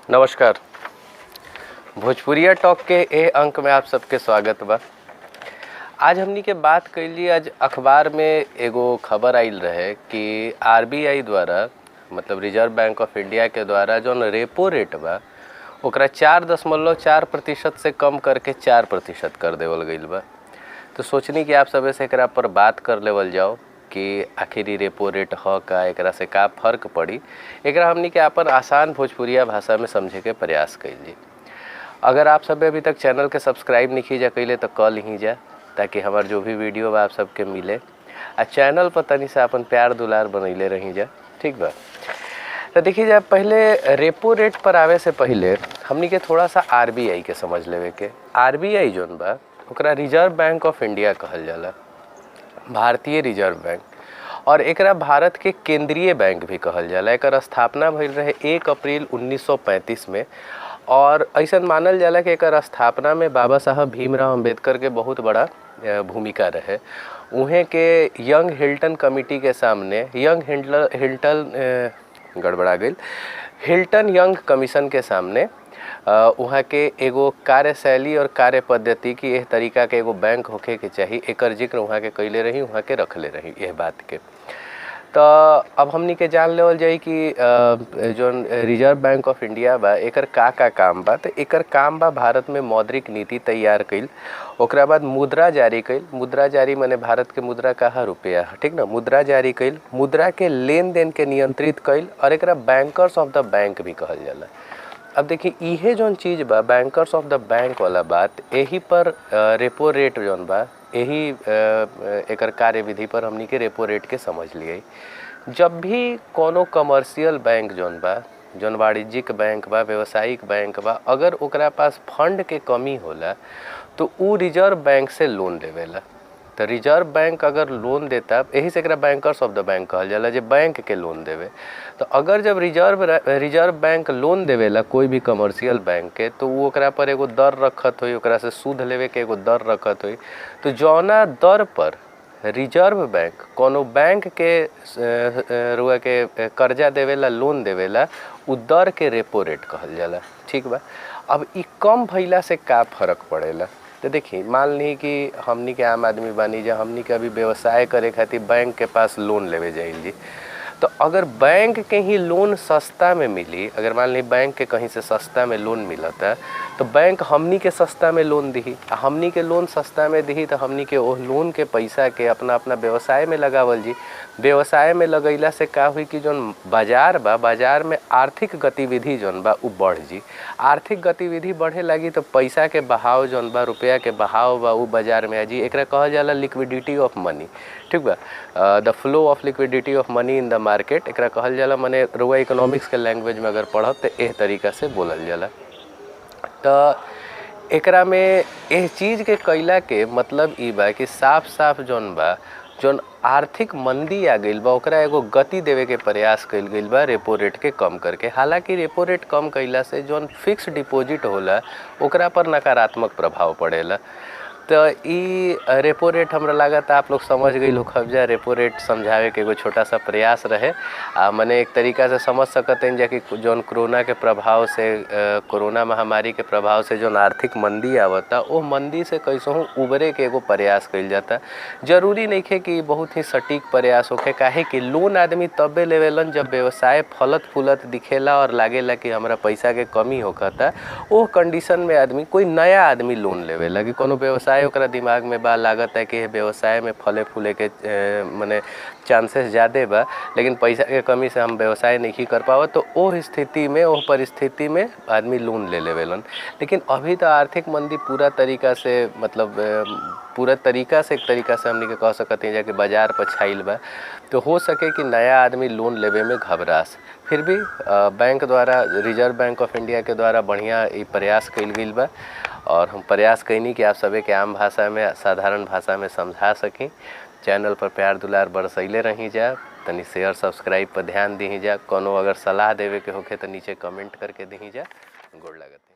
नमस्कार। भोजपुरिया टॉक के ए अंक में आप सबके स्वागत बा। आज हमनी के बात कैली, आज अखबार में एगो खबर आइल रहे कि आरबीआई द्वारा मतलब रिजर्व बैंक ऑफ इंडिया के द्वारा जौन रेपो रेट बा ओकरा 4.4% से कम करके 4% कर देवल गईल बा। तो सोचनी कि आप सबे से एकरा पर बात कर लेवल जाओ कि आखिर ई रेपो रेट ह का, एकरा से का फ़र्क पड़ी, एकरा हमनी के अपन आसान भोजपुरिया भाषा में समझे के प्रयास कइली। अगर आप सब अभी तक चैनल के सब्सक्राइब नहीं जा कइले तो कर ली जा, ताकि हमार जो भी वीडियो बा आप सबके मिले। आ चैनल पर तनी से अपन प्यार दुलार बनैले रही जा, ठीक बा। तो देखिए जा, पहले रेपो रेट पर आवे से पहले हमनी के थोड़ा सा आरबीआई के समझ लेवे के। आरबीआई जोन बा ओकरा रिजर्व बैंक ऑफ इंडिया कहल जाला, भारतीय रिजर्व बैंक, और एकरा भारत के केंद्रीय बैंक भी कहल जाला। एकर स्थापना भइल रहे 1 अप्रैल 1935 में, और ऐसा मानल जाला कि एकर स्थापना में बाबा साहब भीमराव अंबेडकर के बहुत बड़ा भूमिका रहे। उहें के यंग हिल्टन कमिटी के सामने हिल्टन यंग कमीशन के सामने वहाँ के एगो कार्यशैली और कार्य पद्धति की एह तरीका के एगो बैंक होखे के चाहिए, एकर जिक्र वहाँ के कैले रही, वहाँ के रखले रही यह बात के। तो अब हमनी के जान लेवल जाई कि जो रिजर्व बैंक ऑफ इंडिया बा एकर का काम बा। तो एकर काम बा भारत में मौद्रिक नीति तैयार कइल, ओकरा बाद मुद्रा जारी कइल। मुद्रा जारी माने भारत के मुद्रा कहा रुपया, ठीक ना। मुद्रा जारी कइल, मुद्रा के लेन देन के नियंत्रित कइल, और एकरा बैंकर्स ऑफ द बैंक भी कहल जाला। अब देखिए इहे जोन चीज़ बा बैंकर्स ऑफ द बैंक वाला बात, यही पर रेपो रेट जोन बा यही एकर कार्यविधि पर हमनी के रेपो रेट के समझ लिए। जब भी कोनो कमर्शियल बैंक जोन बा, जोन वाणिज्यिक बैंक बा, व्यवसायिक बैंक बा, अगर ओकरा पास फंड के कमी होला तो उ रिजर्व बैंक से लोन लेवेला। तो रिजर्व बैंक अगर लोन देता, यही से एकरा बैंकर्स ऑफ द बैंक कहल जाला, जे बैंक के लोन देवे। तो अगर जब रिजर्व बैंक लोन देवेला कोई भी कमर्शियल बैंक के, तो वो ओकरा पर एगो दर रखत होई, ओकरा से सूद लेवे के एगो दर रखत होई। तो जौना दर पर रिजर्व बैंक कोनो बैंक के रुआ के कर्जा देवेला, लोन देवेला, उ दर के रेपो रेट कहल जाला, ठीक बा। अब ई कम भइला से का फर्क पड़ेला। तो देखिए, मान ली कि हमनी के आम आदमी बानी, जब हमनी के अभी व्यवसाय करे खातिर बैंक के पास लोन लेवे जाइल जी, तो अगर बैंक के ही लोन सस्ता में मिली, अगर मान ली बैंक के कहीं से सस्ता में लोन मिलता, तो बैंक हमनी के सस्ता में लोन दी। हमनी के लोन सस्ता में दी तो हमनी के वो लोन के पैसा के अपना व्यवसाय में लगावल जी। व्यवसाय में लगैला से का हुई कि जोन बाजार बा, बाजार में आर्थिक गतिविधि जोन बा उ बढ़ जी। आर्थिक गतिविधि बढ़े लगी तो पैसा के बहाव जोन बा, रुपया के बहाव बा, उ बाजार में आ जी। एकरा कहल जाला लिक्विडिटी ऑफ मनी, ठीक बा। The flow of liquidity of money in the market, एकरा कहल जाला। माने रुआ इकोनॉमिक्स के लैंग्वेज में अगर पढ़ब तो एह तरीका से बोलल जाला। तो एकरा में एह चीज़ के कैला के मतलब ई बा कि साफ साफ जोन बा, जोन आर्थिक मंदी आ गईल बा, ओकरा एगो गति देवे के प्रयास कइल गईल बा रेपो रेट के कम करके। हालांकि रेपो रेट कम कइला से जोन फिक्स डिपॉजिट होला ओकरा पर नकारात्मक प्रभाव पड़ेला। तो ई रेपो रेट हमरा लागत आप लोग समझ गई हो खबजा। रेपो रेट समझावे के एगो छोटा सा प्रयास रहे। मने एक तरीका से समझ सकते हैं कि जोन कोरोना के प्रभाव से, कोरोना महामारी के प्रभाव से जोन आर्थिक मंदी आवता, वो मंदी से कैसहू उबरे के एगो प्रयास कइल जाता। जरूरी नहीं है कि बहुत ही सटीक प्रयास होखे, काहे कि लोन आदमी तबे लेवेलन जब व्यवसाय फलत फूलत दिखेला और लागेला कि हमरा पैसा के कमी होखता। वो कंडीशन में आदमी, कोई नया आदमी लोन लेवेला कि कोनो व्यवसाय ओकरा दिमाग में बा, लागत है कि व्यवसाय में फले फूले के माने चांसेस ज़्यादा बा, लेकिन पैसा के कमी से हम व्यवसाय नहीं कर पावत। तो वो स्थिति में, वो परिस्थिति में आदमी लोन ले लेवेलन। लेकिन अभी तो आर्थिक मंदी पूरा तरीका से, मतलब पूरा तरीका से, एक तरीका से हमनी के कह सकते हैं जाके बाजार पर छाइल बा। तो हो सके कि नया आदमी लोन लेवे में घबरास। फिर भी बैंक द्वारा, रिजर्व बैंक ऑफ इंडिया के द्वारा बढ़िया ये प्रयास कइल गइल बा, और हम प्रयास कइनी कि आप सभी के आम भाषा में, साधारण भाषा में समझा सकें। चैनल पर प्यार दुलार बरसैले रही जा, तनी शेयर सब्सक्राइब पर ध्यान दी जा। कोनो अगर सलाह देवे के होखे तो नीचे कमेंट करके दी जा। गोड़ लगत।